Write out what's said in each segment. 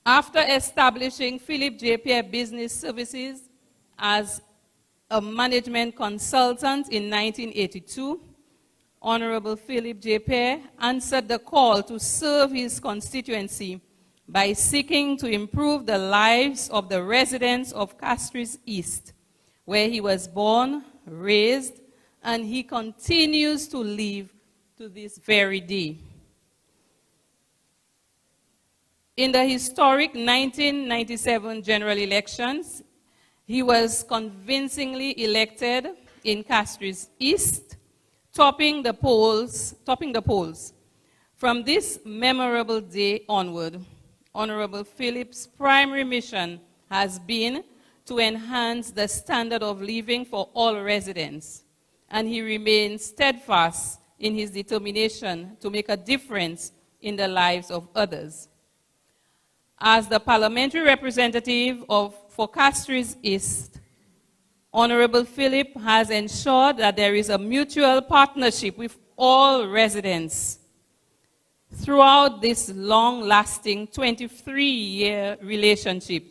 After establishing Philip J. Pierre Business Services as a management consultant in 1982, Honorable Philip J. Pierre answered the call to serve his constituency by seeking to improve the lives of the residents of Castries East, where he was born, raised, and he continues to live to this very day. In the historic 1997 general elections, he was convincingly elected in Castries East, topping the polls. From this memorable day onward, Honorable Philip's primary mission has been to enhance the standard of living for all residents, and he remains steadfast in his determination to make a difference in the lives of others. As the parliamentary representative for Castries East, Honorable Philip has ensured that there is a mutual partnership with all residents throughout this long-lasting 23-year relationship.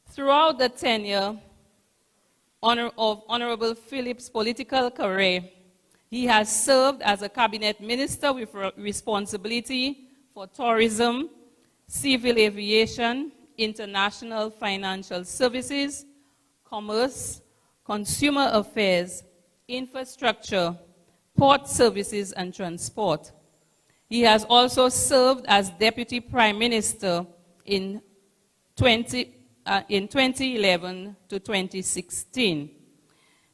Throughout the tenure of Honorable Philip's political career, he has served as a cabinet minister with responsibility for tourism, civil aviation, international financial services, commerce, consumer affairs, infrastructure, port services, and transport. He has also served as Deputy Prime Minister in 2011 to 2016.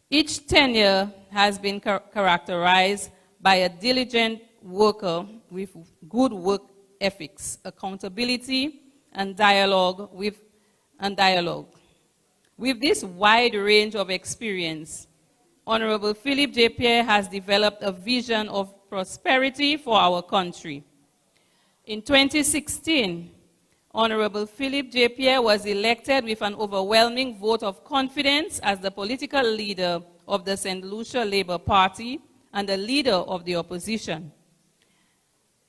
Each tenure has been characterized by a diligent worker with good work ethics, accountability, and dialogue. With this wide range of experience, Honorable Philip J. Pierre has developed a vision of prosperity for our country. In 2016, Honorable Philip J. Pierre was elected with an overwhelming vote of confidence as the political leader of the St. Lucia Labour Party and the leader of the opposition.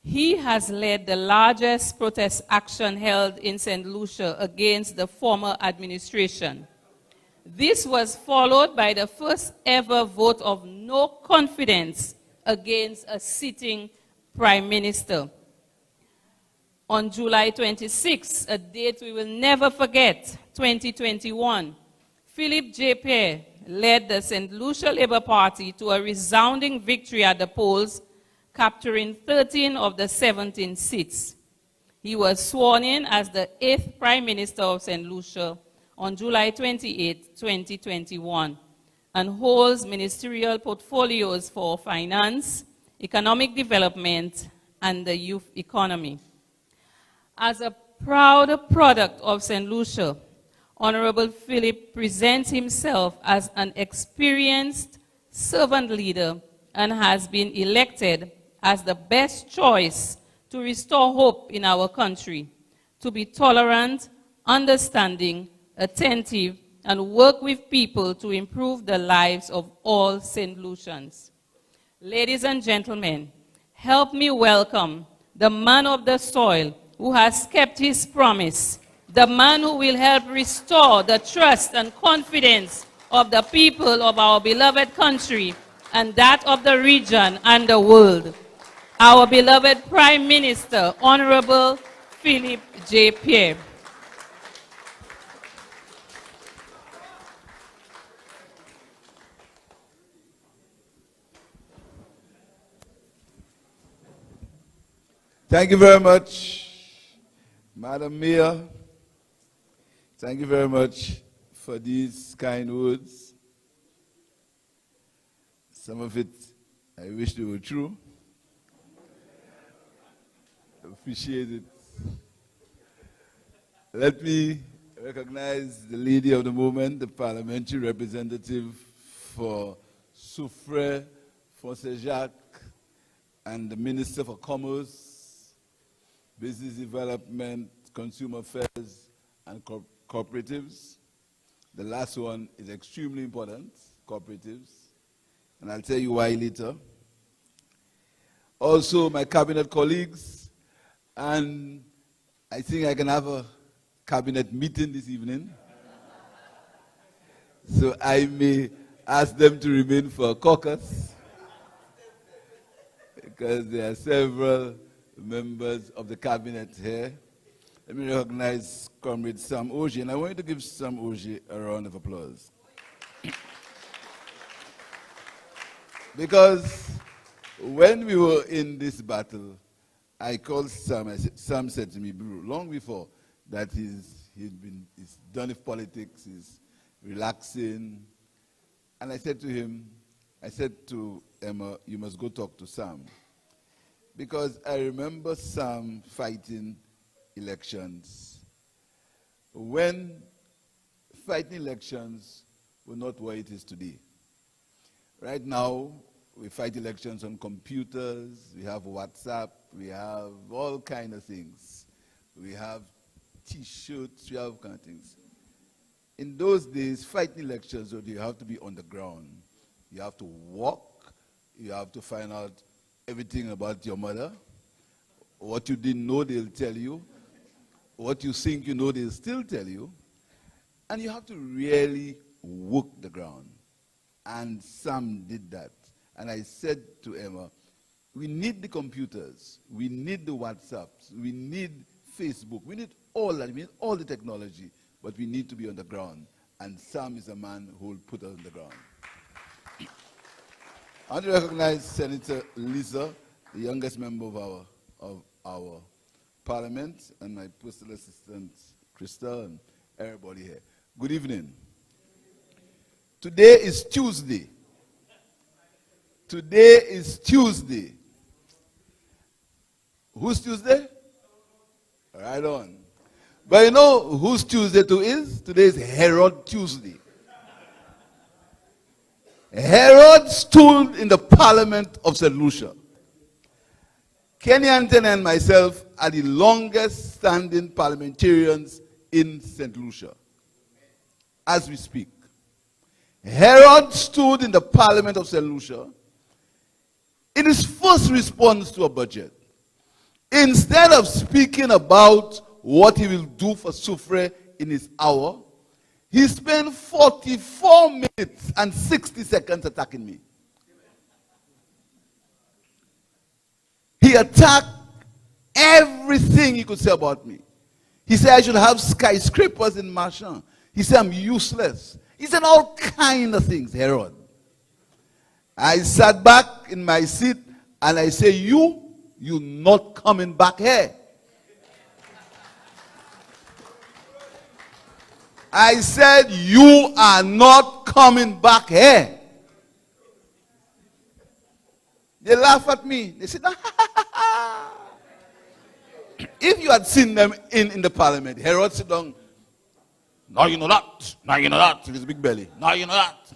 He has led the largest protest action held in St. Lucia against the former administration. This was followed by the first ever vote of no confidence against a sitting prime minister. On July 26, a date we will never forget, 2021, Philip J. Pierre led the St. Lucia Labour Party to a resounding victory at the polls, capturing 13 of the 17 seats. He was sworn in as the 8th Prime Minister of St. Lucia on July 28, 2021, and holds ministerial portfolios for finance, economic development, and the youth economy. As a proud product of St. Lucia, Honorable Philip presents himself as an experienced servant leader and has been elected as the best choice to restore hope in our country, to be tolerant, understanding, attentive, and work with people to improve the lives of all St. Lucians. Ladies and gentlemen, help me welcome the man of the soil who has kept his promise, the man who will help restore the trust and confidence of the people of our beloved country and that of the region and the world. Our beloved Prime Minister, Honorable Philip J. Pierre. Thank you very much, Madam Mayor. Thank you very much for these kind words. Some of it, I wish they were true. I appreciate it. Let me recognize the lady of the moment, the parliamentary representative for Soufriere, Fonsejac, and the Minister for Commerce, Business Development, Consumer Affairs, and Cooperatives. The last one is extremely important, cooperatives, and I'll tell you why later. Also, my cabinet colleagues, and I think I can have a cabinet meeting this evening. So I may ask them to remain for a caucus, because there are several members of the cabinet here. Let me recognize Comrade Sam Oji, and I want you to give Sam Oji a round of applause. Because when we were in this battle, I called Sam. Sam said to me, bro, long before that he's done with politics, he's relaxing. And I said to him, I said to Emma, you must go talk to Sam. Because I remember Sam fighting elections when fighting elections were not what it is today. Right now, we fight elections on computers, we have WhatsApp, we have all kinds of things. We have T-shirts, we have kind of things. In those days, fighting elections, you have to be on the ground. You have to walk, you have to find out everything about your mother. What you didn't know, they'll tell you. What you think you know, they'll still tell you. And you have to really work the ground. And Sam did that. And I said to Emma, we need the computers, we need the WhatsApps, we need Facebook, we need all that, we need all the technology, but we need to be on the ground. And Sam is a man who will put us on the ground. I want to recognize Senator Lisa, the youngest member of our parliament, and my personal assistant, Krista, and everybody here. Good evening. Today is Tuesday. Today is Tuesday. Who's Tuesday? Right on. But you know whose Tuesday too is? Today is Herod Tuesday. Herod stood in the Parliament of St. Lucia. Kenny Anthony and myself are the longest standing parliamentarians in St. Lucia as we speak. Herod stood in the Parliament of St. Lucia in his first response to a budget. Instead of speaking about what he will do for Soufriere in his hour, he spent 44 minutes and 60 seconds attacking me. He attacked everything he could say about me. He said I should have skyscrapers in Marchand. He said I'm useless. He said all kinds of things, Herod. I sat back in my seat and I said, you not coming back here. I said, you are not coming back here. They laugh at me. They said, if you had seen them in the parliament, Herod sit down. Now you know that. Now you know that. With his big belly. Now you know that.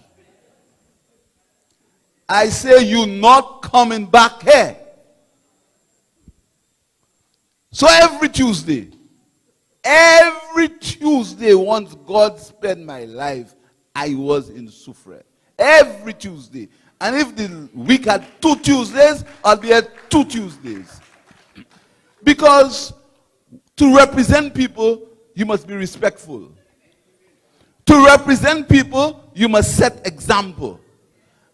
I say, you not coming back here. So every Tuesday, once God spared my life, I was in Soufriere. Every Tuesday. And if the week had 2 Tuesdays, I'll be at 2 Tuesdays. Because to represent people, you must be respectful. To represent people, you must set example.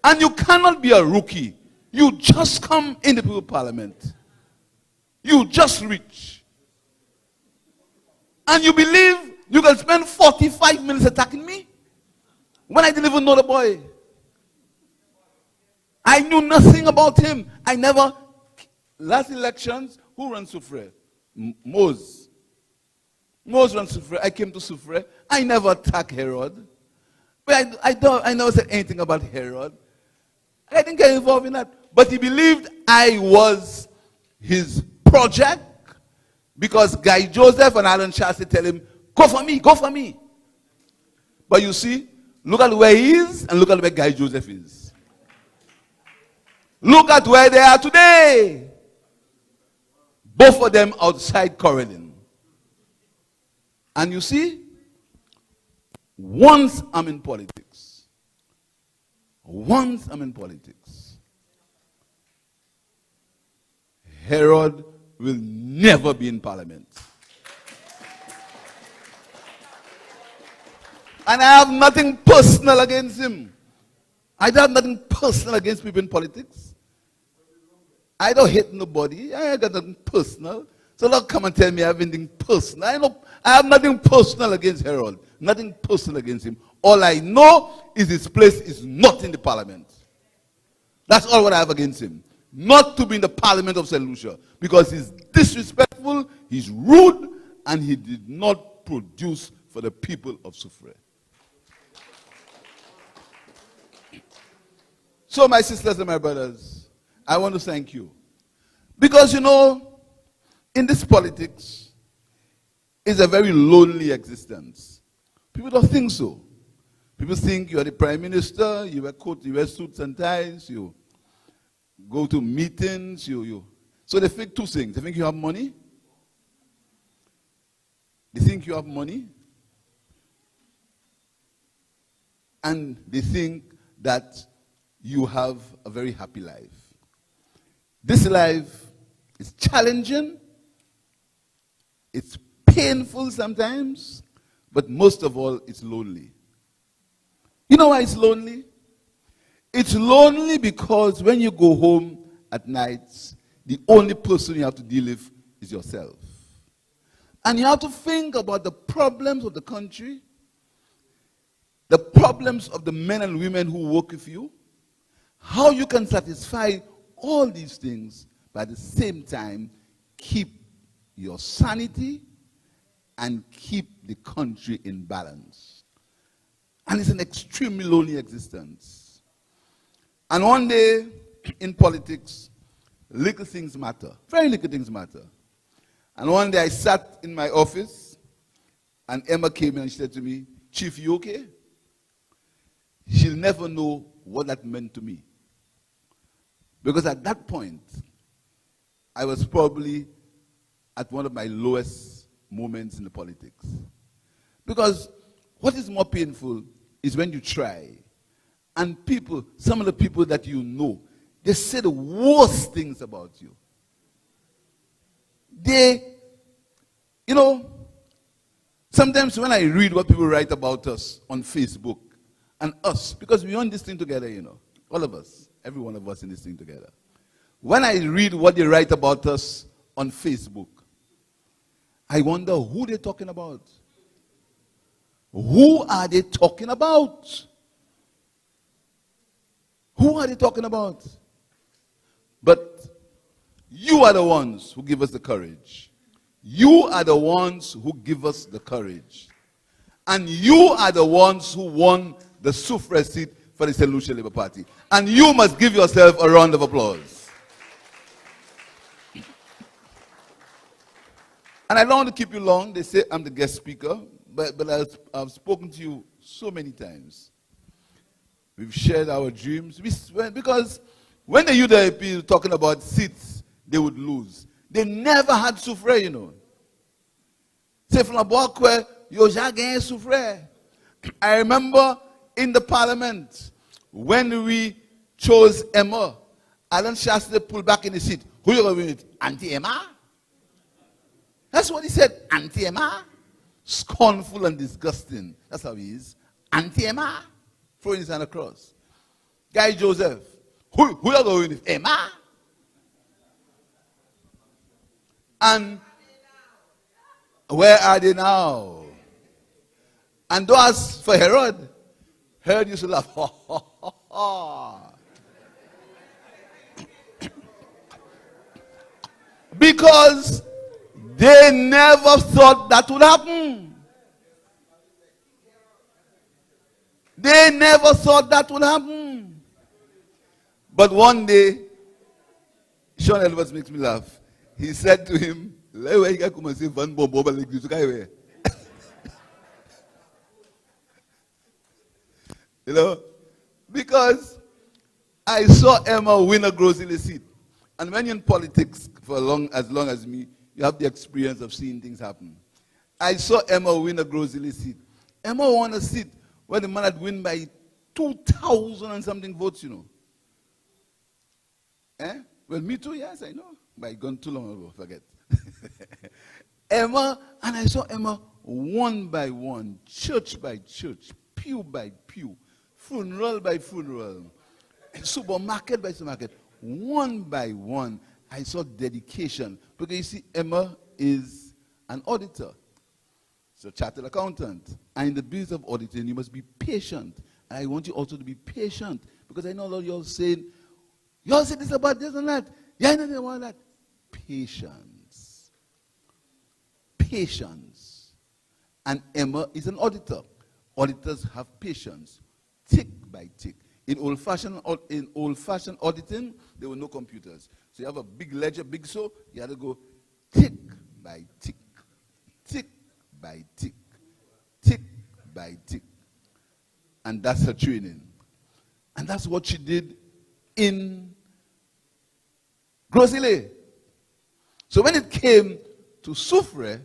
And you cannot be a rookie. You just come in the people parliament. You just reach. And you believe you can spend 45 minutes attacking me? When I didn't even know the boy. I knew nothing about him. I never, last elections, who ran Soufriere? Mose. Mose ran Soufriere. I came to Soufriere. I never attacked Herod. But I never said anything about Herod. I didn't get involved in that. But he believed I was his project because Guy Joseph and Alan Chassie tell him, go for me, go for me. But you see, look at where he is and look at where Guy Joseph is. Look at where they are today. Both of them outside quarreling. And you see, once I'm in politics, Herod will never be in parliament. And I have nothing personal against him. I don't have nothing personal against people in politics. I don't hate nobody. I ain't got nothing personal. So don't come and tell me I have anything personal. I have nothing personal against Harold. Nothing personal against him. All I know is his place is not in the parliament. That's all what I have against him. Not to be in the parliament of St. Lucia. Because he's disrespectful, he's rude, and he did not produce for the people of Soufriere. So my sisters and my brothers, I want to thank you. Because you know, in this politics, it's a very lonely existence. People don't think so. People think you are the prime minister, you wear coat, you wear suits and ties, you go to meetings, So they think two things. They think you have money. They think you have money. And they think that you have a very happy life. This life is challenging. It's painful sometimes. But most of all, it's lonely. You know why it's lonely? It's lonely because when you go home at night, the only person you have to deal with is yourself. And you have to think about the problems of the country, the problems of the men and women who work with you, how you can satisfy all these things, but at the same time, keep your sanity and keep the country in balance. And it's an extremely lonely existence. And one day, in politics, little things matter. Very little things matter. And one day I sat in my office, and Emma came in and she said to me, "Chief, you okay?" She'll never know what that meant to me. Because at that point, I was probably at one of my lowest moments in the politics. Because what is more painful is when you try, and people, some of the people that you know, they say the worst things about you. They, you know, sometimes when I read what people write about us on Facebook, and us, because we're on this thing together, you know, all of us, every one of us in this thing together. When I read what they write about us on Facebook, I wonder who they're talking about. Who are they talking about? Who are they talking about? But you are the ones who give us the courage. You are the ones who give us the courage. And you are the ones who won the Soufriere seat for the St. Lucia Labour Party. And you must give yourself a round of applause. And I don't want to keep you long. They say I'm the guest speaker, but I've spoken to you so many times. We've shared our dreams. Because when the UDP were talking about seats they would lose, they never had Soufriere, you know. Say from a block where you just gain Soufriere. I remember in the parliament when we chose Emma, Alan Shasta pulled back in the seat. Who are you going to win it? Auntie Emma? That's what he said. Auntie Emma? Scornful and disgusting. That's how he is. Auntie Emma? Throwing his hand across. Guy Joseph. Who are you going to win it? Emma? And where are they now? And those for Herod, Herod used to laugh. Ha, ha, ha, ha. Because they never thought that would happen. They never thought that would happen. But one day, Sean Edwards makes me laugh. He said to him, you know, because I saw Emma win a grocery seat. And when you're in politics for as long as me, you have the experience of seeing things happen. I saw Emma win a grocery seat. Emma won a seat where the man had won by 2,000 and something votes, you know. Eh? Well, me too, yes, I know. But I gone too long ago, forget. Emma, and I saw Emma one by one, church by church, pew by pew, funeral by funeral, supermarket by supermarket, one by one, I saw dedication. Because you see, Emma is an auditor. She's a chartered accountant. And in the business of auditing, you must be patient. And I want you also to be patient. Because I know a lot of you all saying, you all say this about this and that. Yeah, I know about that. Patience. Patience. And Emma is an auditor. Auditors have patience. Tick by tick. In old-fashioned auditing, there were no computers. So you have a big ledger, big so, you had to go tick by tick, tick by tick, tick by tick. And that's her training. And that's what she did in Grosile. So when it came to Soufriere,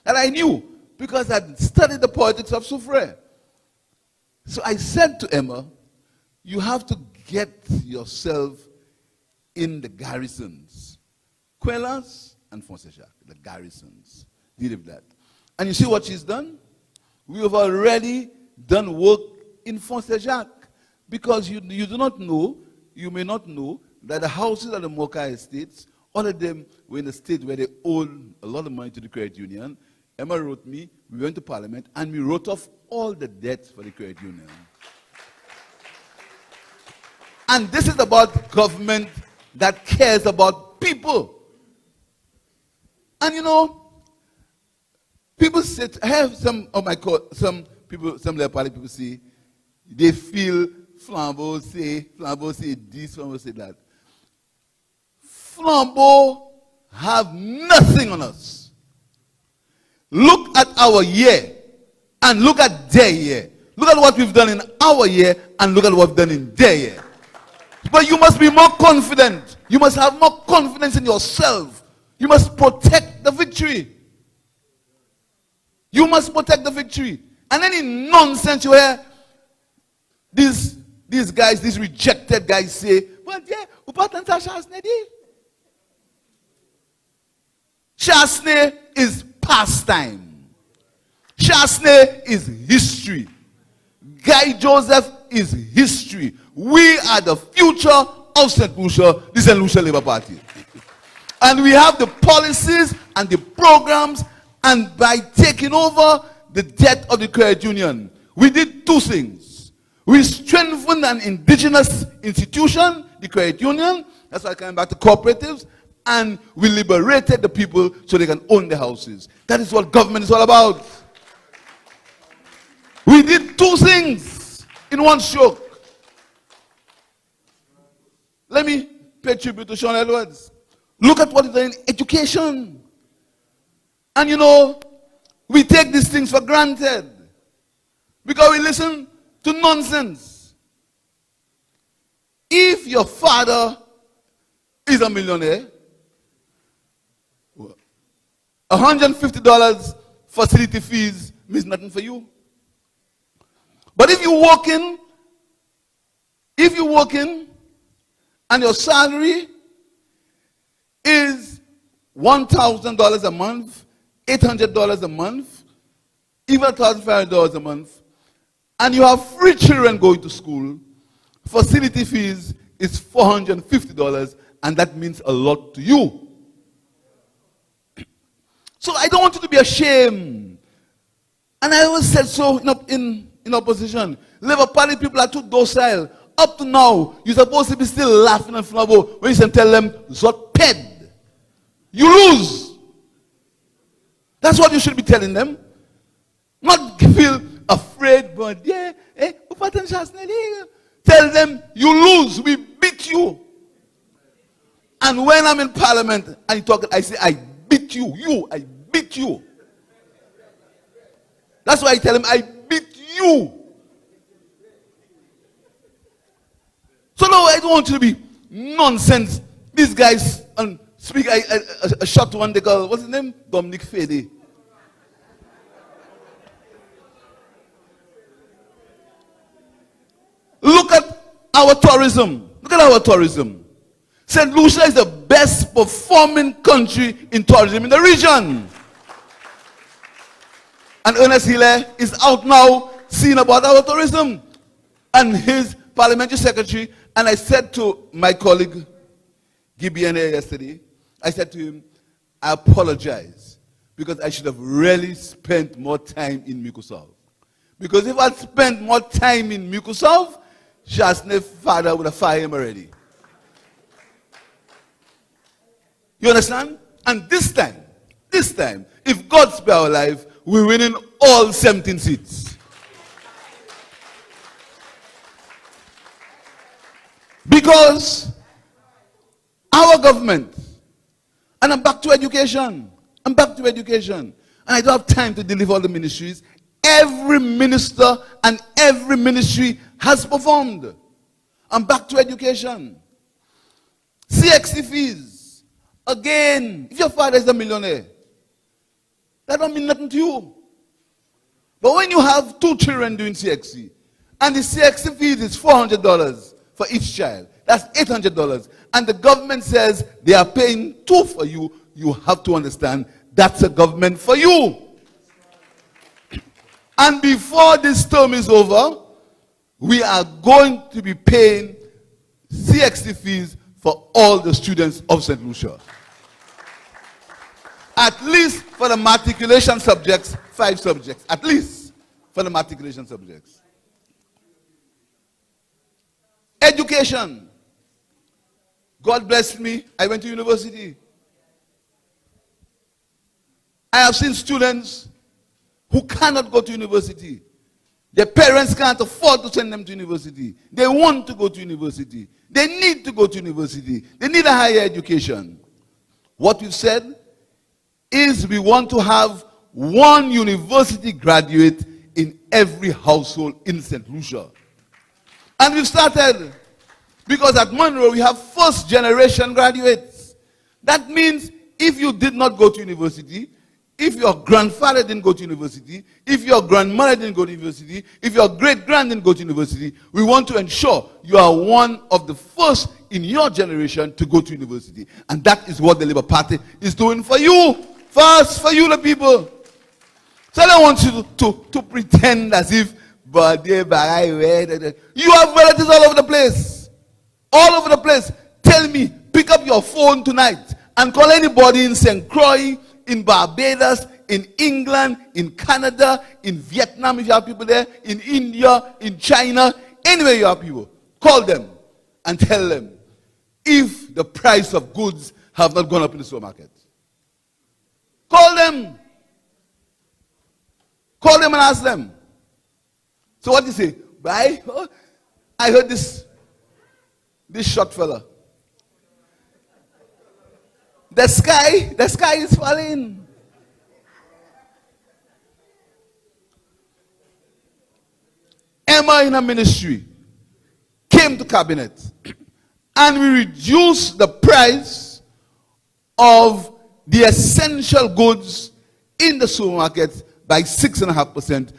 and I knew, because I'd studied the politics of Soufriere. So I said to Emma, you have to get yourself in the garrisons. Quelas and Fonseca, the garrisons. Deal with that. And you see what she's done? We have already done work in Fonseca. Because you do not know, you may not know, that the houses of the Mocha estates, all of them were in a state where they owed a lot of money to the credit union. Emma wrote me, we went to Parliament, and we wrote off all the debts for the credit union. And this is about government that cares about people. And you know, people say, I have some of my, some Labour Party people say, they feel Flambeau say this, Flambeau say that. Flambeau have nothing on us. Look at our year and look at their year. Look at what we've done in our year and look at what we've done in their year. But you must be more confident. You must have more confidence in yourself. You must protect the victory. You must protect the victory. And any nonsense you hear, these guys, these rejected guys say, but yeah, Chasne is pastime. Chasne is history. Guy Joseph is history. We are the future of St. Lucia, the St. Lucia Labour Party. And we have the policies and the programs, and by taking over the debt of the credit union, we did two things. We strengthened an indigenous institution, the credit union. That's why I came back to cooperatives. And we liberated the people so they can own their houses. That is what government is all about. We did two things in one stroke. Let me pay tribute to Sean Edwards. Look at what is in education. And you know, we take these things for granted because we listen to nonsense. If your father is a millionaire, $150 facility fees means nothing for you. But if you walk in and your salary is $1,000 a month, $800 a month, even $1,500 a month, and you have 3 children going to school, facility fees is $450, and that means a lot to you. So I don't want you to be ashamed. And I always said so in opposition. Labour Party people are too docile. Up to now, you're supposed to be still laughing and Flambeau when you can tell them, Zot ped. You lose. That's what you should be telling them. Not feel afraid, but yeah, tell them, you lose, we beat you. And when I'm in Parliament and you talk, I say, I beat you, I beat you. That's why I tell him, I beat you. So no, I don't want you to be nonsense. These guys speak a short one they call, what's his name? Dominic Fede. Look at our tourism. Look at our tourism. St. Lucia is the best performing country in tourism in the region. And Ernest Hiller is out now seeing about our tourism. And his parliamentary secretary, and I said to my colleague, Gibiane, yesterday, I said to him, I apologize because I should have really spent more time in Microsoft. Because if I'd spent more time in Microsoft, Shasne's father would have fired him already. You understand? And this time, if God spare our life, we're winning all 17 seats. Because our government, and I'm back to education. And I don't have time to deliver all the ministries. Every minister and every ministry has performed. I'm back to education. CXC fees. Again, if your father is a millionaire, that don't mean nothing to you. But when you have 2 children doing CXC, and the CXC fees is $400 for each child, that's $800. And the government says they are paying 2 for you, you have to understand that's a government for you. And before this term is over, we are going to be paying CXC fees for all the students of St. Lucia. At least for the matriculation subjects, 5 subjects. At least for the matriculation subjects. Education. God blessed me. I went to university. I have seen students who cannot go to university. Their parents can't afford to send them to university. They want to go to university. They need to go to university. They need a higher education. What we've said is we want to have 1 university graduate in every household in St. Lucia. And we've started because at Monroe we have first-generation graduates. That means if you did not go to university, if your grandfather didn't go to university, if your grandmother didn't go to university, if your great-grand didn't go to university, we want to ensure you are one of the first in your generation to go to university. And that is what the Labour Party is doing for you. First, for you the people. So I don't want you to pretend as if, but you have relatives all over the place. All over the place. Tell me, pick up your phone tonight and call anybody in St. Croix, in Barbados, in England, in Canada, in Vietnam if you have people there, in India, in China, anywhere you have people. Call them and tell them if the price of goods have not gone up in the supermarket. Call them. Call them and ask them. So what do you say? Bye? Oh, I heard this short fella. The sky is falling. Emma in a ministry came to cabinet and we reduced the price of the essential goods in the supermarket by 6.5%,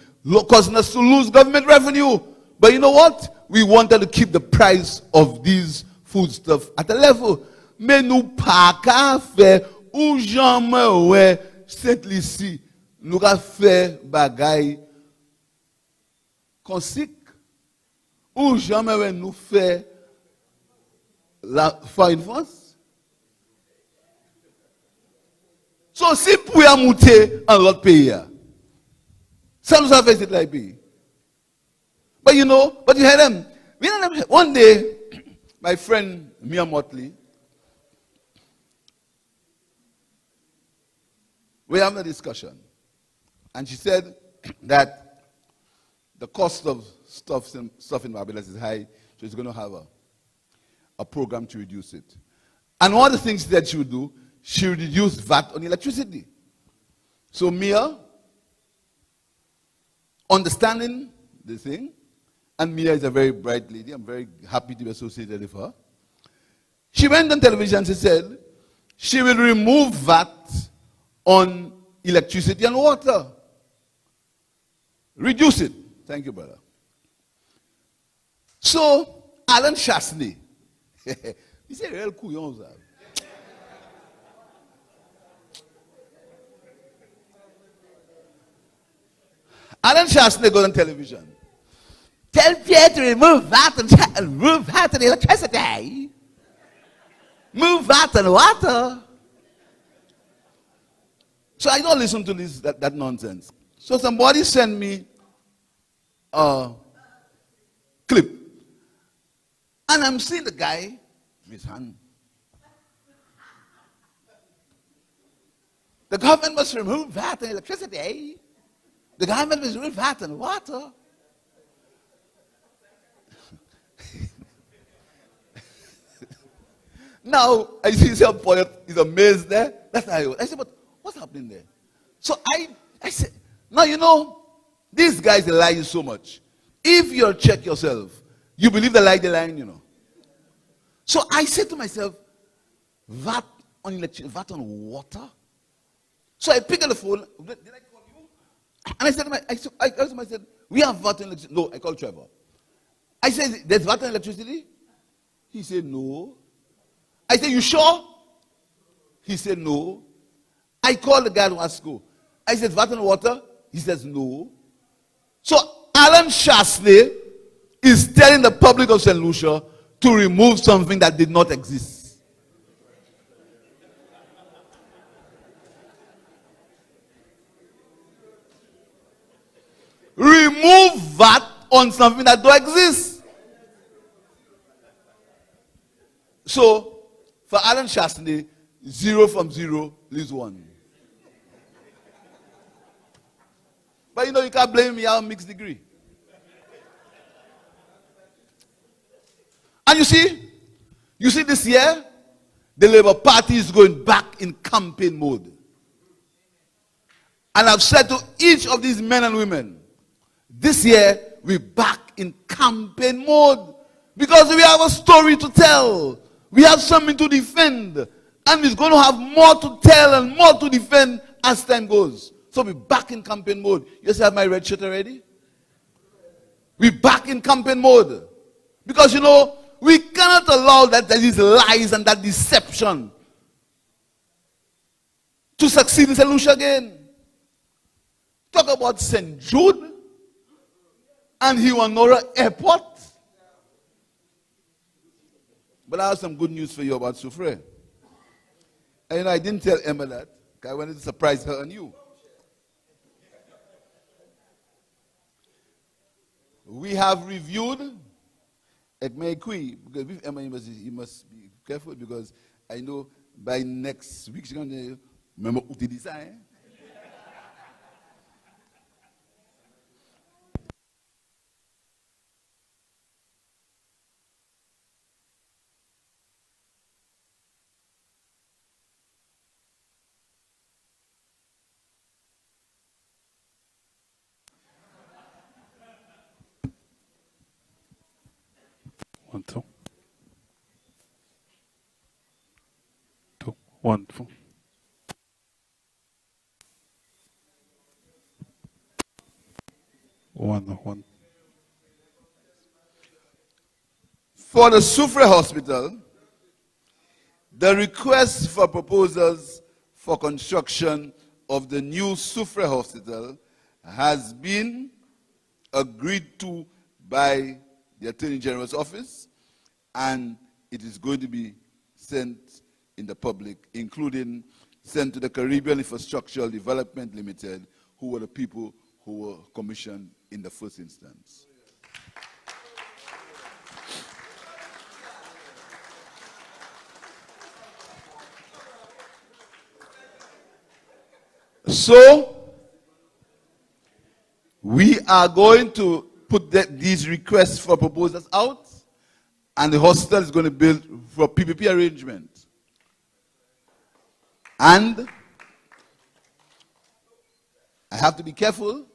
causing us to lose government revenue. But you know what? We wanted to keep the price of these foodstuff at a level. Mais nous pas qu'à faire ou jamais ouais cette ici nous qu'à faire bagay consique ou jamais ouais nous faire la foreign force. So si pour y monter en l'autre pays, ça nous a fait cette pays. But you know, but you hear them. One day, my friend Mia Motley, we having a discussion, and she said that the cost of stuff in Barbados is high, so she's going to have a program to reduce it. And one of the things that she would do, she would reduce VAT on electricity. So Mia, understanding the thing, and Mia is a very bright lady, I'm very happy to be associated with her. She went on television and she said she will remove VAT on electricity and water. Reduce it. Thank you, brother. So, Alan Chasney, he's a real couillon. Alan Shastley goes on television. Tell Pierre to remove that and move that and electricity. Move that and water. So I don't listen to that nonsense. So somebody sent me a clip. And I'm seeing the guy with his hand. The government must remove that and electricity. The government must remove that and water. Now, I see some boy is amazed there. That's how I said, but what's happening there? So I said, now you know, these guys lie you so much. If you check yourself, you believe the lie they're lying, you know. So I said to myself, VAT on electricity, VAT on water. So I picked up the phone. Did I call you? And I said to myself, we have VAT on electricity. No, I called Trevor. I said, there's VAT on electricity? He said, no. I said, you sure? He said, no. I called the guy to Wasco. I said, VAT on water? He says, no. So Alan Shastley is telling the public of St. Lucia to remove something that did not exist. Remove VAT on something that don't exist. So, for Alan Shastley, 0 from 0 leaves 1. But you know, you can't blame me, I have a mixed degree. And you see this year, the Labour Party is going back in campaign mode. And I've said to each of these men and women, this year, we're back in campaign mode. Because we have a story to tell. We have something to defend. And we're going to have more to tell and more to defend as time goes. So we're back in campaign mode. You see, I have my red shirt already? We're back in campaign mode. Because, you know, we cannot allow that these lies and that deception to succeed in St. Lucia again. Talk about St. Jude and Hiwanora Airport. But I have some good news for you about Soufriere. And you know, I didn't tell Emma that, because I wanted to surprise her and you. We have reviewed Ekmeikui, because with Emma, you must be careful, because I know by next week she's going to remember Utidisa, eh? One, two. Two. One, two. One. For the Soufriere Hospital, the request for proposals for construction of the new Soufriere Hospital has been agreed to by the Attorney General's office, and it is going to be sent in the public, including sent to the Caribbean Infrastructural Development Limited, who were the people who were commissioned in the first instance. So, we are going to put these requests for proposals out, and the hospital is going to build for PPP arrangement. And I have to be careful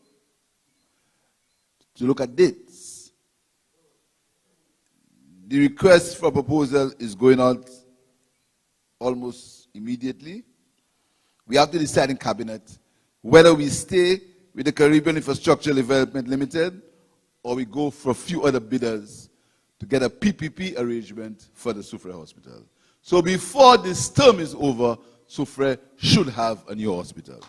to look at dates. The request for proposal is going out almost immediately. We have to decide in cabinet whether we stay with the Caribbean Infrastructure Development Limited or we go for a few other bidders to get a PPP arrangement for the Soufriere Hospital. So before this term is over, Soufriere should have a new hospital.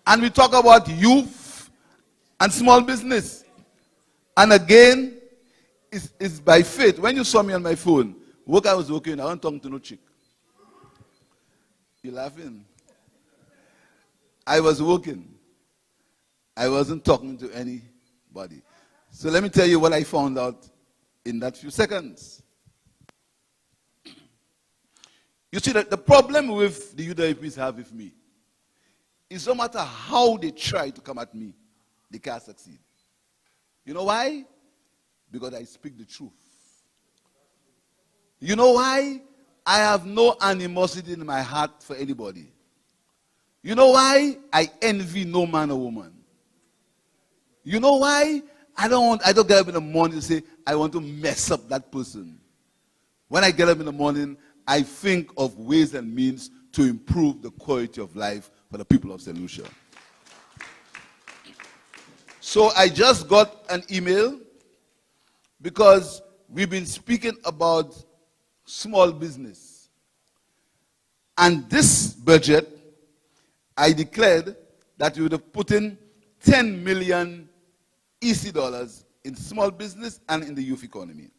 And we talk about youth and small business. And again, it's by faith. When you saw me on my phone, I was working, I wasn't talking to no chick. You laughing? I was working. I wasn't talking to anybody. So let me tell you what I found out in that few seconds. You see, that the problem with the UWPs have with me is no matter how they try to come at me, they can't succeed. You know why? Because I speak the truth. You know why? I have no animosity in my heart for anybody. You know why? I envy no man or woman. You know why? I don't get up in the morning to say, I want to mess up that person. When I get up in the morning, I think of ways and means to improve the quality of life for the people of St. Lucia. So I just got an email because we've been speaking about small business. And this budget, I declared that we would have put in 10 million EC dollars in small business and in the youth economy.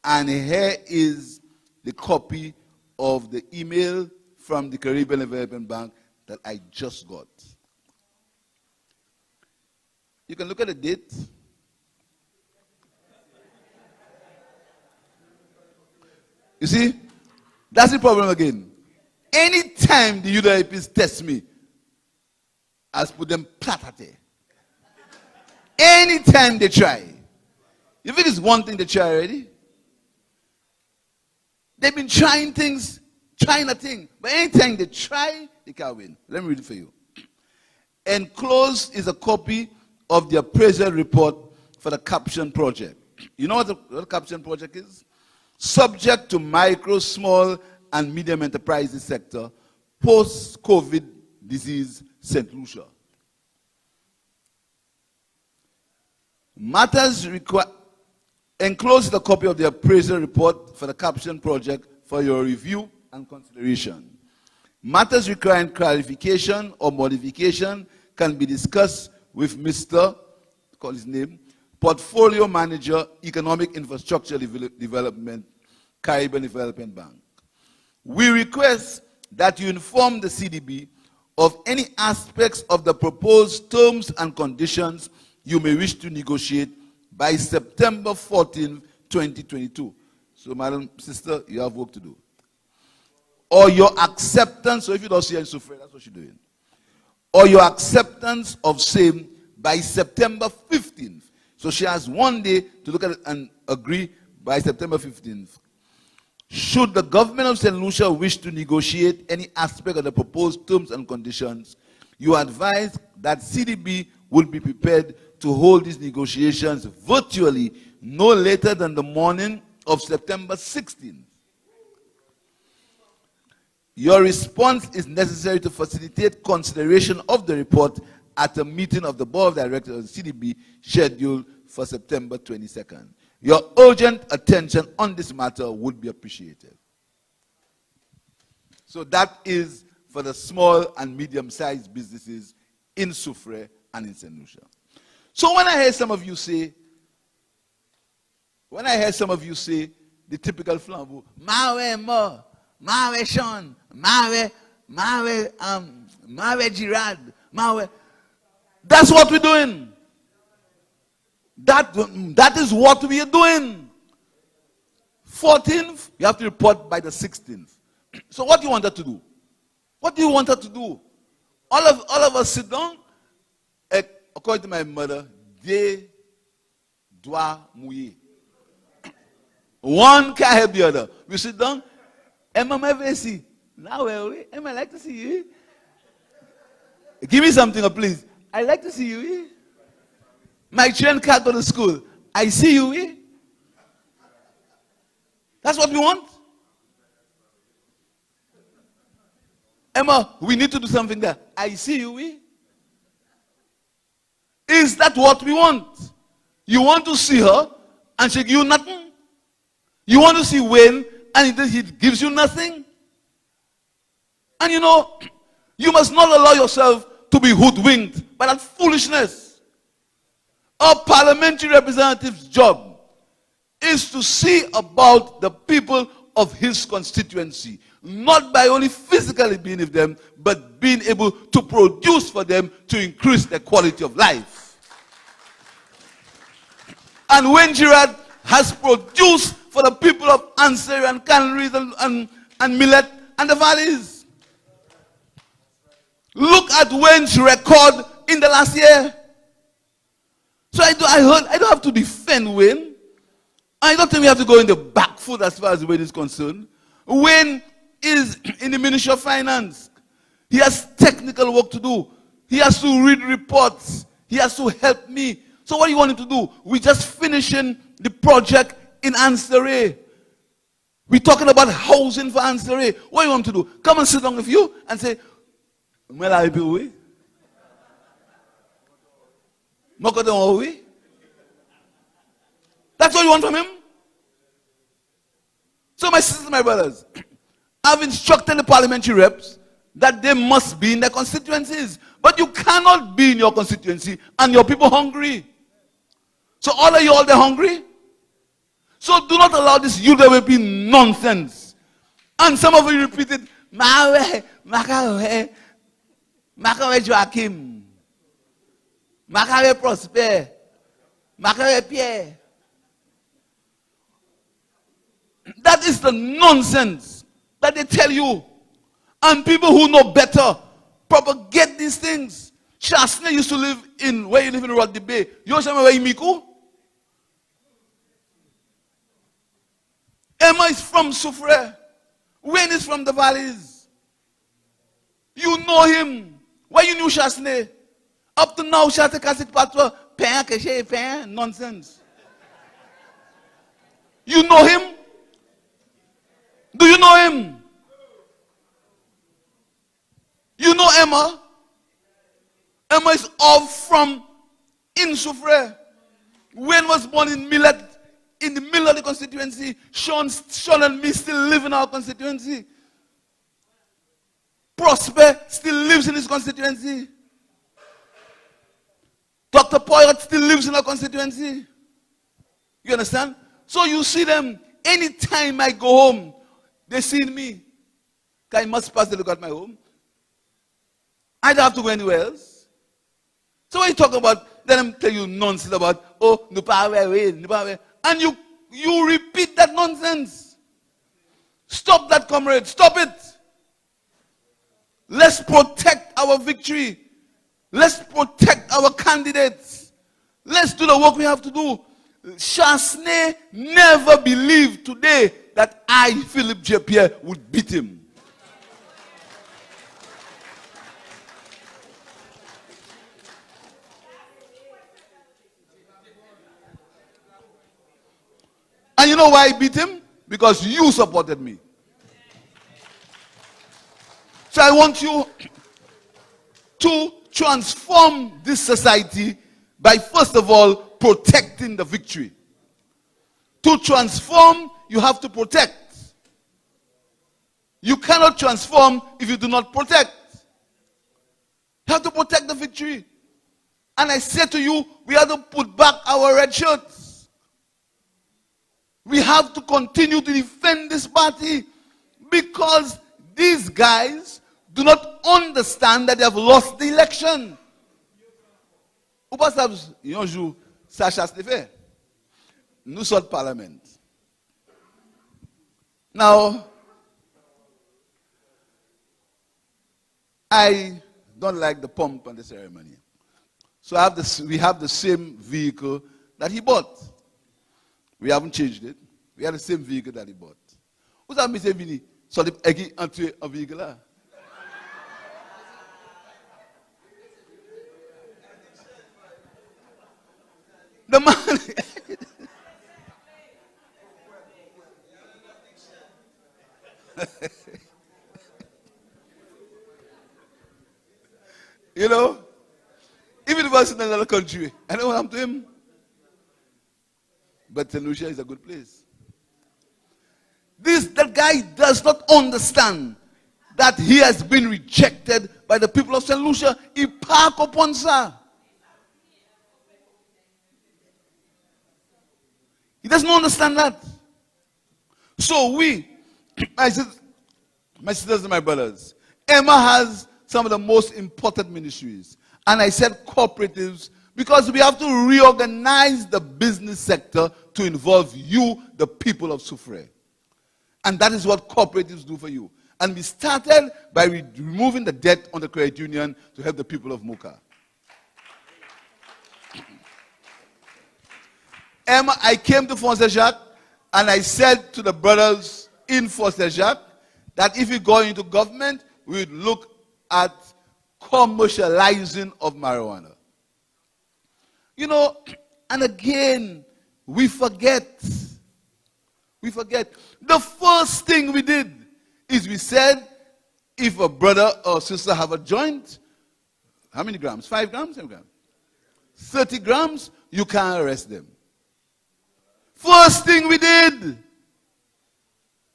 And here is the copy of the email from the Caribbean Development Bank that I just got. You can look at the date. You see, that's the problem again. Anytime the UWPs test me, I put them platate. Anytime they try. If it is one thing they try already, they've been trying things, trying a thing. But anytime they try, they can't win. Let me read it for you. Enclosed is a copy of the appraisal report for the caption project. You know what the caption project is? Subject to micro, small, and medium enterprises sector, post-COVID disease, St. Lucia. Matters require, enclosed the copy of the appraisal report for the caption project for your review and consideration. Matters requiring clarification or modification can be discussed with Mr. Call his name, Portfolio Manager, Economic Infrastructure Development, Caribbean Development Bank. We request that you inform the CDB of any aspects of the proposed terms and conditions you may wish to negotiate by September 14, 2022. So, madam, sister, you have work to do. Or your acceptance, so if you don't see her in Soufriere, that's what she's doing. Or your acceptance of same by September 15th. So she has one day to look at it and agree by September 15th. Should the government of St. Lucia wish to negotiate any aspect of the proposed terms and conditions, you advise that CDB will be prepared to hold these negotiations virtually no later than the morning of September 16th. Your response is necessary to facilitate consideration of the report at a meeting of the Board of Directors of the CDB scheduled for September 22nd. Your urgent attention on this matter would be appreciated. So that is for the small and medium-sized businesses in Soufriere and in St. Lucia. So when I hear some of you say, the typical flambeau, Mawe Mo, Mawe Sean, Mawe Girard, Mawe. That's what we're doing. That is what we are doing. 14th, you have to report by the 16th. So what do you want her to do? What do you want her to do? All of us sit down. According to my mother, deux doigts mouillés. One can't help the other. We sit down. Emma, my see. Now, Emma, I like to see you. Give me something, please. I like to see you. My children can't go to school. I see you. That's what we want. Emma, we need to do something there. I see you. Is that what we want? You want to see her and she gives you nothing? You want to see Wayne and he gives you nothing? And you know, you must not allow yourself to be hoodwinked by that foolishness. Our parliamentary representative's job is to see about the people of his constituency, not by only physically being with them, but being able to produce for them to increase their quality of life. And when Gerard has produced for the people of Ansari and Canneries and Millet and the valleys, look at Wayne's record in the last year. So I don't have to defend Wayne. I don't think we have to go in the back foot as far as Wayne is concerned. Wayne is in the Ministry of Finance. He has technical work to do. He has to read reports. He has to help me. So what do you want him to do? We're just finishing the project in Ansari. We're talking about housing for Ansari. What do you want him to do? Come and sit down with you and say, well, I'll be away. That's what you want from him? So my sisters, my brothers, I've instructed the parliamentary reps that they must be in their constituencies. But you cannot be in your constituency and your people hungry. So all of you all they're hungry? So do not allow this UWP nonsense. And some of you repeated, Makawe Joachim, Makawe Prosper, Makawe Pierre. That is the nonsense that they tell you. And people who know better propagate these things. Shasne used to live in, where you live in Rodney Bay. You know where Imiku? Emma is from Soufriere. Wayne is from the valleys. You know him. Why you knew Shasne? Up to now, Shasne Kasik Patwa, pen, keshe, pen, nonsense. You know him? Do you know him? You know Emma? Emma is all from in Soufriere. Wayne was born in Millet, in the middle of the constituency. Sean and me still live in our constituency. Prosper still lives in his constituency. Dr. Poyot still lives in our constituency. You understand? So you see them, anytime I go home, they see me. I must pass the look at my home. I don't have to go anywhere else. So when you talk about, then I'm telling you nonsense about, oh, no power, and you repeat that nonsense. Stop that, comrade. Stop it. Let's protect our victory. Let's protect our candidates. Let's do the work we have to do. Shasne never believed today that I, Philip J. Pierre, would beat him. And you know why I beat him? Because you supported me. So I want you to transform this society by, first of all, protecting the victory. To transform, you have to protect. You cannot transform if you do not protect. You have to protect the victory. And I say to you, we have to put back our red shirts. We have to continue to defend this party because these guys do not understand that they have lost the election. Ou pas ça, un jour, ça chasse les faits. Nous sommes parlement. Now, I don't like the pomp and the ceremony. So we have the same vehicle that he bought. We haven't changed it. We have the same vehicle that he bought. Vous avez mis Vini, so il a entré un véhicule là. The man. You know, even if I was in another country, I know what I'm to him. But Tenusha is a good place. That guy does not understand that he has been rejected by the people of St. Lucia, he park upon sir. He doesn't understand that. So we, my sisters and my brothers, Emma has some of the most important ministries. And I said cooperatives because we have to reorganize the business sector to involve you, the people of Soufriere. And that is what cooperatives do for you. And we started by removing the debt on the credit union to help the people of Moka. Emma, I came to Fort Saint-Jacques and I said to the brothers in Fort Saint-Jacques that if we go into government, we would look at commercializing of marijuana. You know, and again, we forget. We forget. The first thing we did is we said, if a brother or sister have a joint, how many grams? 5 grams? 7 grams? 30 grams, you can't arrest them. First thing we did.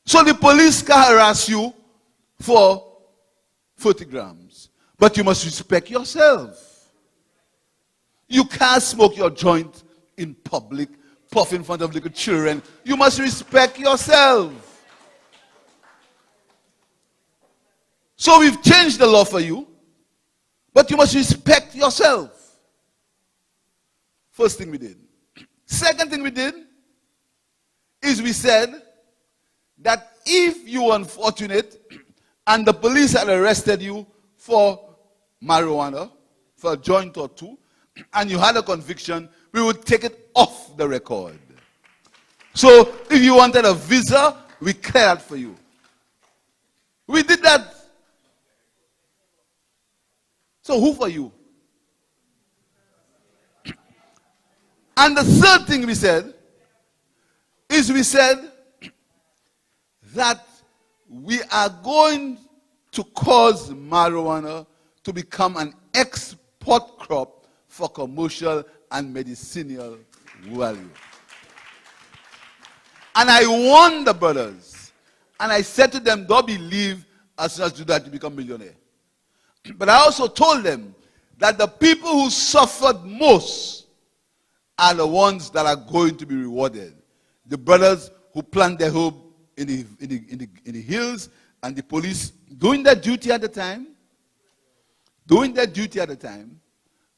So the police can harass you for 40 grams. But you must respect yourself. You can't smoke your joint in public, puff in front of little children. You must respect yourself. So we've changed the law for you, but you must respect yourself. First thing we did. Second thing we did is we said that if you were unfortunate and the police had arrested you for marijuana, for a joint or two, and you had a conviction, we would take it off the record. So if you wanted a visa, we cleared for you. We did that. So who for you? And the third thing we said is we said that we are going to cause marijuana to become an export crop for commercial and medicinal value. And I warned the brothers, and I said to them, don't believe as soon as you do that you become millionaire. But I also told them that the people who suffered most are the ones that are going to be rewarded. The brothers who plant their hope in the hills, and the police doing their duty at the time.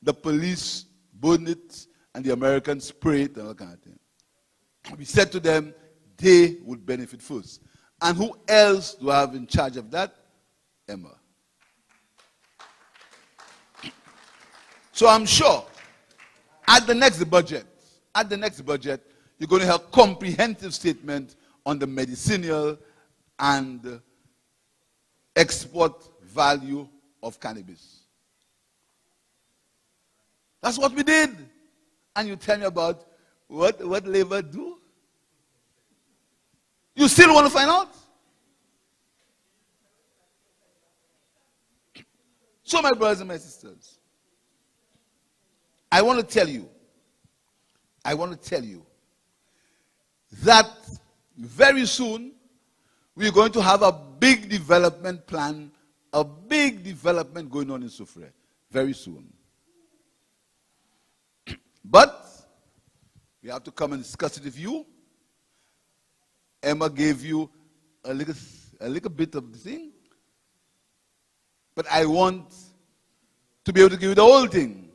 The police burned it, and the Americans sprayed it, and all kind of thing. We said to them, they would benefit first. And who else do I have in charge of that? Emma. So I'm sure at the next budget, you're going to have a comprehensive statement on the medicinal and export value of cannabis. That's what we did. And you tell me about what labor do? You still want to find out? So my brothers and my sisters, I want to tell you that very soon we're going to have a big development plan, a big development going on in Soufriere. Very soon. But we have to come and discuss it with you. Emma gave you a little bit of the thing. But I want to be able to give you the whole thing.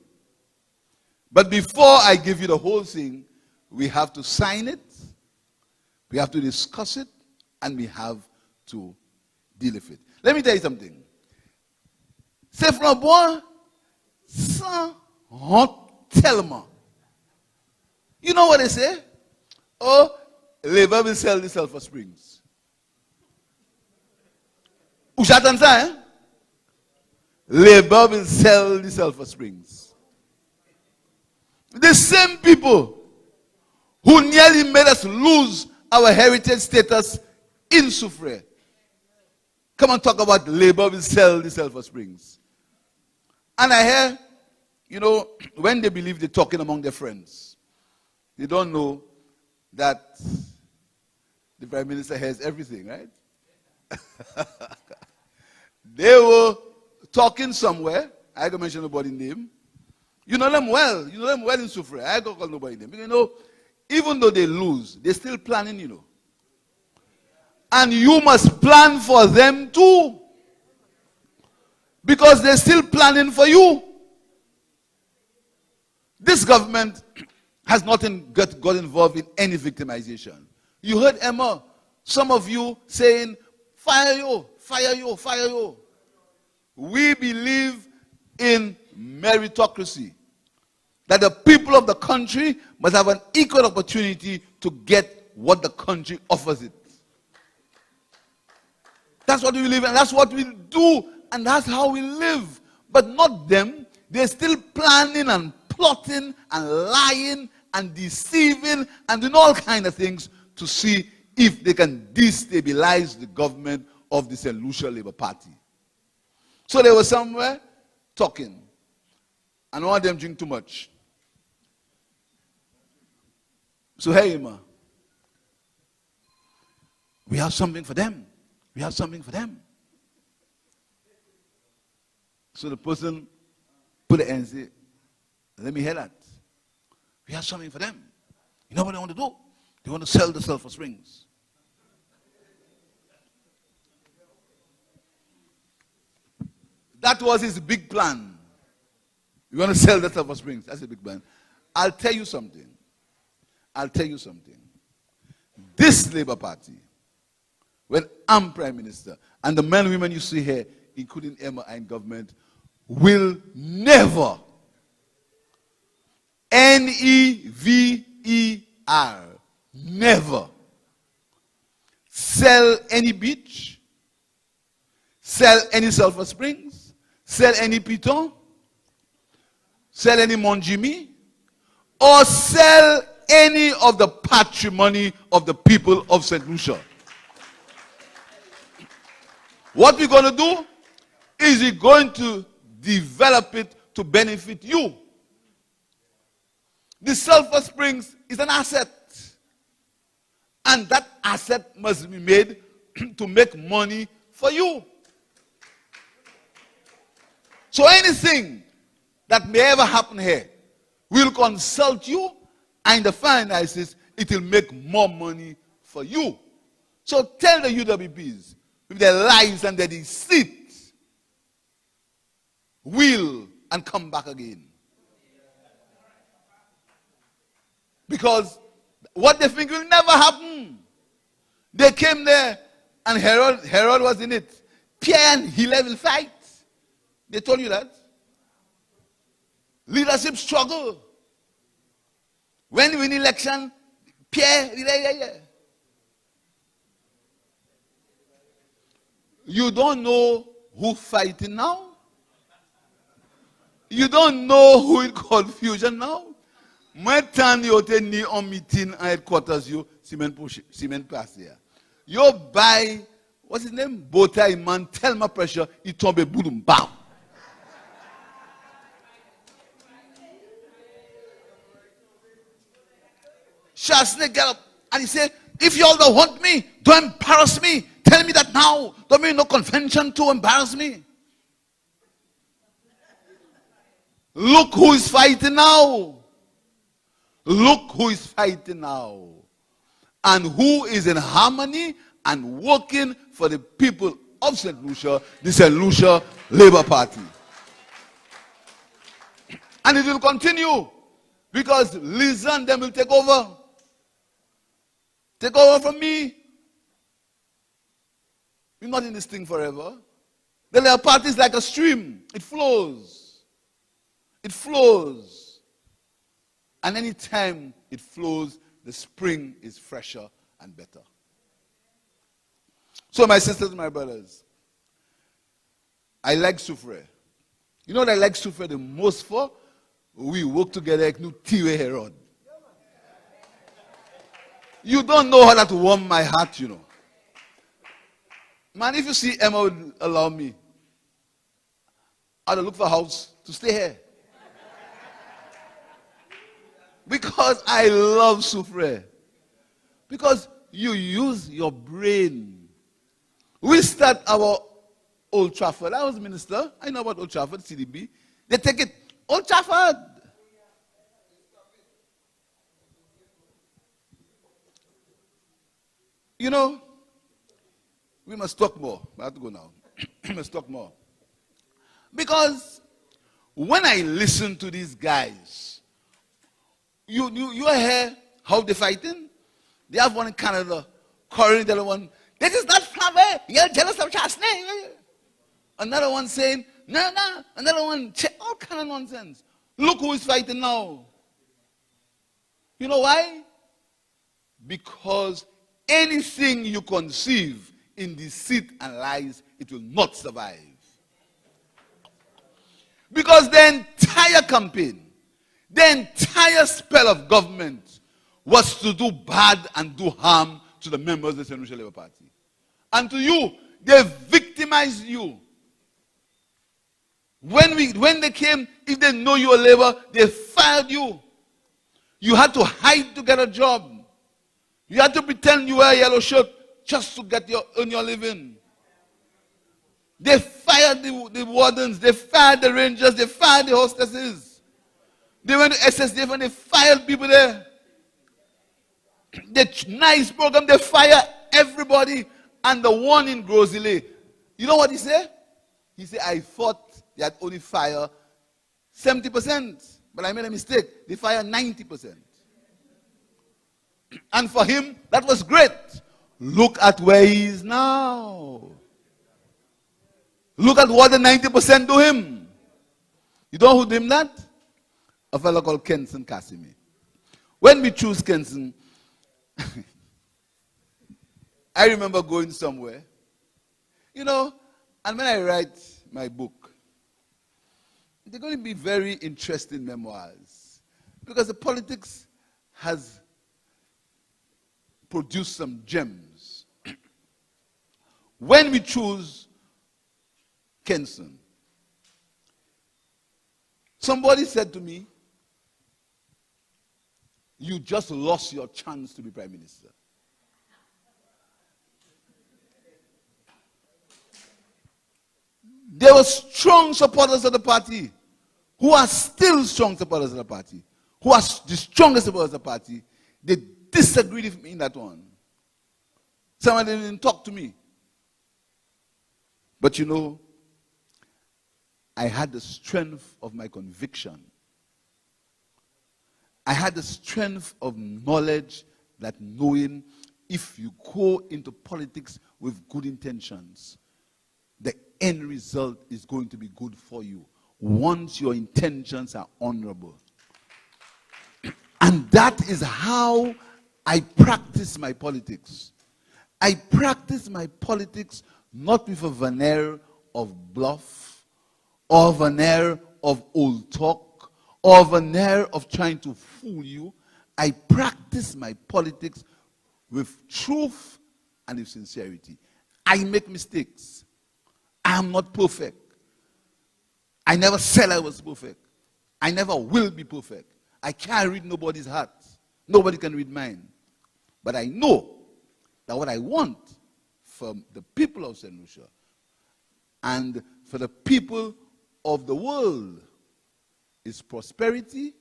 But before I give you the whole thing, we have to sign it, we have to discuss it, and we have to deal with it. Let me tell you something. C'est flamboyant sans honte tellement. You know what they say? Oh, labor will sell the Sulphur Springs. Ou j'attends ça, hein? Labor will sell the Sulphur Springs. The same people who nearly made us lose our heritage status in Soufriere. Come and talk about labor will sell the Sulphur Springs. And I hear, you know, when they believe they're talking among their friends, they don't know that the Prime Minister has everything, right? They were talking somewhere. I can mention nobody's name. You know them well. You know them well in Soufriere. I can't call nobody's name. You know, even though they lose, they're still planning, you know. And you must plan for them too. Because they're still planning for you. This government has not got involved in any victimization. You heard Emma, some of you saying, fire you, fire you, fire you. We believe in meritocracy. That the people of the country must have an equal opportunity to get what the country offers it. That's what we believe in, that's what we do, and that's how we live. But not them. They're still planning and plotting and lying and deceiving and doing all kinds of things to see if they can destabilize the government of the St. Lucia Labour Party. So they were somewhere talking, and one of them drink too much. So hey, ma, we have something for them. We have something for them. So the person put the hand and say, let me hear that. We have something for them. You know what they want to do? They want to sell the Sulphur Springs. That was his big plan. You want to sell the Sulphur Springs. That's a big plan. I'll tell you something. I'll tell you something. This Labour Party, when I'm Prime Minister, and the men and women you see here, including Emma and government, will never, N-E-V-E-R, never sell any beach, sell any Sulphur Springs, sell any Piton, sell any Monjimi, or sell any of the patrimony of the people of St. Lucia. What we're going to do is we're going to develop it to benefit you. The Sulphur Springs is an asset. And that asset must be made to make money for you. So anything that may ever happen here, we'll consult you, and the finances, it will make more money for you. So tell the UWPs, with their lies and their deceit, will and come back again. Because what they think will never happen. They came there and Herod was in it. Pierre and Hilaire will fight. They told you that. Leadership struggle. When you win election, Pierre, you don't know who fighting now. You don't know who in confusion now. My time you attend on meeting and headquarters you cement pass here. You buy what's his name? Bota man, tell my pressure, he tombe boom bam. Shasne get up and he said, if you all don't want me, don't embarrass me. Tell me that now. Don't make no convention to embarrass me. Look who is fighting now. Look who is fighting now. And who is in harmony and working for the people of St. Lucia, the St. Lucia Labour Party. And it will continue because Lisa and them will take over. Take over from me. We're not in this thing forever. The Labour Party is like a stream. It flows. It flows. And any time it flows, the spring is fresher and better. So my sisters and my brothers, I like Soufriere. You know what I like Soufriere the most for? We work together like no Tiwe Herod. You don't know how that warm my heart, you know. Man, if you see Emma would allow me, I'd look for a house to stay here. Because I love Soufriere. Because you use your brain. We start our Old Trafford. I was minister. I know about Old Trafford, CDB. They take it. Old Trafford. You know, we must talk more. I have to go now. We must talk more. Because when I listen to these guys, you hear how they're fighting? They have one in Canada, calling the other one, this is not Flavor, you're jealous of Chasney. Another one saying, no. Another one, all kind of nonsense. Look who is fighting now. You know why? Because anything you conceive in deceit and lies, it will not survive. Because the entire campaign, the entire spell of government was to do bad and do harm to the members of the St. Lucia Labour Party. And to you, they victimized you. When they came, if they know you were Labour, they fired you. You had to hide to get a job. You had to pretend you were a yellow shirt just to earn your living. They fired the wardens, they fired the rangers, they fired the hostesses. They went to SSDF and they fired people there. The nice program, they fire everybody. And the one in Grosile, you know what he said? He said, I thought they had only fired 70%, but I made a mistake. They fired 90%. And for him, that was great. Look at where he is now. Look at what the 90% do him. You know who did him that? A fellow called Kenson Casimir. When we choose Kenson, I remember going somewhere, and when I write my book, they're going to be very interesting memoirs because the politics has produced some gems. When we choose Kenson, somebody said to me, you just lost your chance to be Prime Minister. There were strong supporters of the party who are still strong supporters of the party, who are the strongest supporters of the party. They disagreed with me in that one. Some of them didn't talk to me. But I had the strength of my conviction. I had the strength of knowledge that knowing if you go into politics with good intentions, the end result is going to be good for you once your intentions are honorable. And that is how I practice my politics. I practice my politics not with a veneer of bluff or a veneer of old talk or a veneer of trying to fool you. I practice my politics with truth and with sincerity. I make mistakes. I am not perfect. I never said I was perfect. I never will be perfect. I can't read nobody's heart. Nobody can read mine. But I know that what I want from the people of St. Lucia and for the people of the world is prosperity,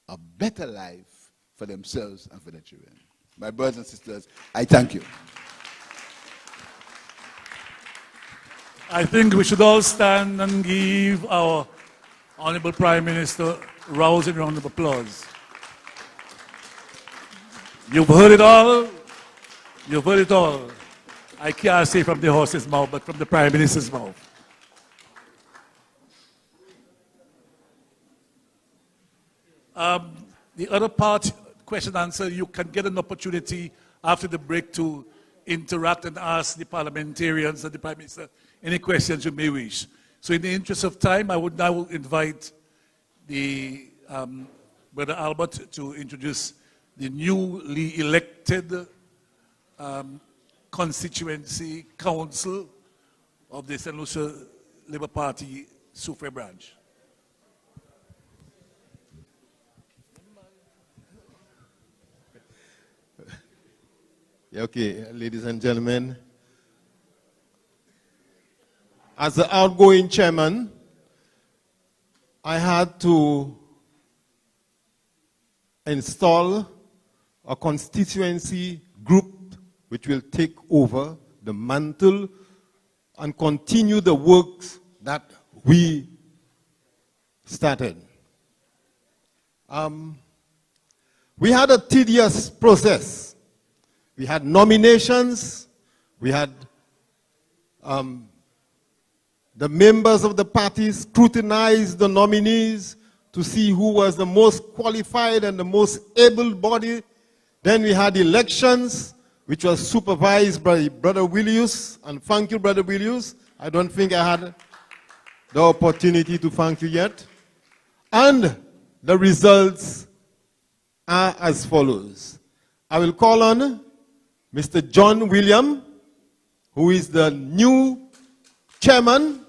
a better life for themselves and for their children. My brothers and sisters, I thank you. I think we should all stand and give our Honorable Prime Minister a rousing round of applause. You've heard it all. You've heard it all. I can't say from the horse's mouth, but from the Prime Minister's mouth. The other part, question answer, you can get an opportunity after the break to interact and ask the parliamentarians and the Prime Minister any questions you may wish. So in the interest of time, I would now invite the Brother Albert to introduce the newly elected constituency council of the St. Lucia Labour Party Soufriere branch. Yeah, okay, ladies and gentlemen, as the outgoing chairman, I had to install a constituency group which will take over the mantle and continue the works that we started. We had a tedious process. We had nominations. We had the members of the party scrutinize the nominees to see who was the most qualified and the most able-bodied. Then we had elections, which was supervised by Brother Willius, and thank you, Brother Willius. I don't think I had the opportunity to thank you yet. And the results are as follows. I will call on Mr. John William, who is the new chairman